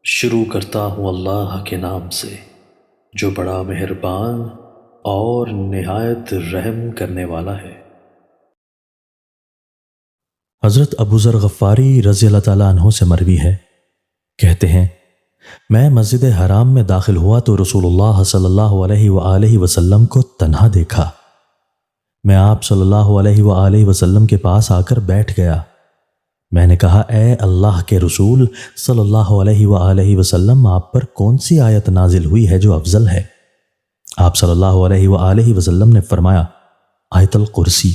شروع کرتا ہوں اللہ کے نام سے جو بڑا مہربان اور نہایت رحم کرنے والا ہے۔ حضرت ابو ذر غفاری رضی اللہ تعالیٰ عنہ سے مروی ہے، کہتے ہیں میں مسجد حرام میں داخل ہوا تو رسول اللہ صلی اللہ علیہ وآلہ وسلم کو تنہا دیکھا۔ میں آپ صلی اللہ علیہ وآلہ وسلم کے پاس آ کر بیٹھ گیا۔ میں نے کہا اے اللہ کے رسول صلی اللہ علیہ وآلہ وسلم، آپ پر کون سی آیت نازل ہوئی ہے جو افضل ہے؟ آپ صلی اللہ علیہ وآلہ وسلم نے فرمایا آیت الکرسی۔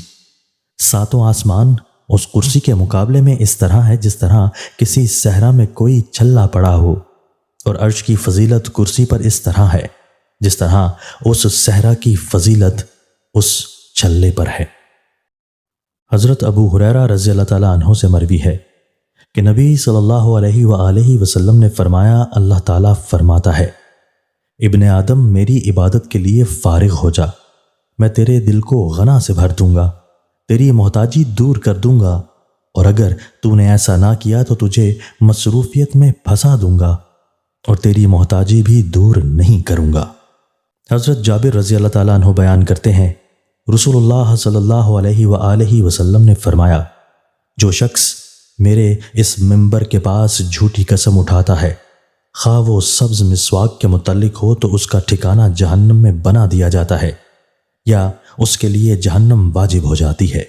ساتوں آسمان اس کرسی کے مقابلے میں اس طرح ہے جس طرح کسی صحرا میں کوئی چھلا پڑا ہو، اور عرش کی فضیلت کرسی پر اس طرح ہے جس طرح اس صحرا کی فضیلت اس چھلے پر ہے۔ حضرت ابو ہریرہ رضی اللہ تعالیٰ عنہ سے مروی ہے کہ نبی صلی اللہ علیہ وآلہ وسلم نے فرمایا اللہ تعالیٰ فرماتا ہے ابن آدم میری عبادت کے لیے فارغ ہو جا، میں تیرے دل کو غنا سے بھر دوں گا، تیری محتاجی دور کر دوں گا، اور اگر تو نے ایسا نہ کیا تو تجھے مصروفیت میں پھنسا دوں گا اور تیری محتاجی بھی دور نہیں کروں گا۔ حضرت جابر رضی اللہ تعالیٰ عنہ بیان کرتے ہیں رسول اللہ صلی اللہ علیہ وآلہ وسلم نے فرمایا جو شخص میرے اس منبر کے پاس جھوٹی قسم اٹھاتا ہے، خواہ وہ سبز مسواک کے متعلق ہو تو اس کا ٹھکانہ جہنم میں بنا دیا جاتا ہے یا اس کے لیے جہنم واجب ہو جاتی ہے۔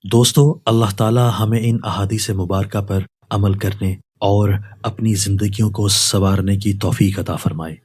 دوستو، اللہ تعالی ہمیں ان احادیث مبارکہ پر عمل کرنے اور اپنی زندگیوں کو سنوارنے کی توفیق عطا فرمائے۔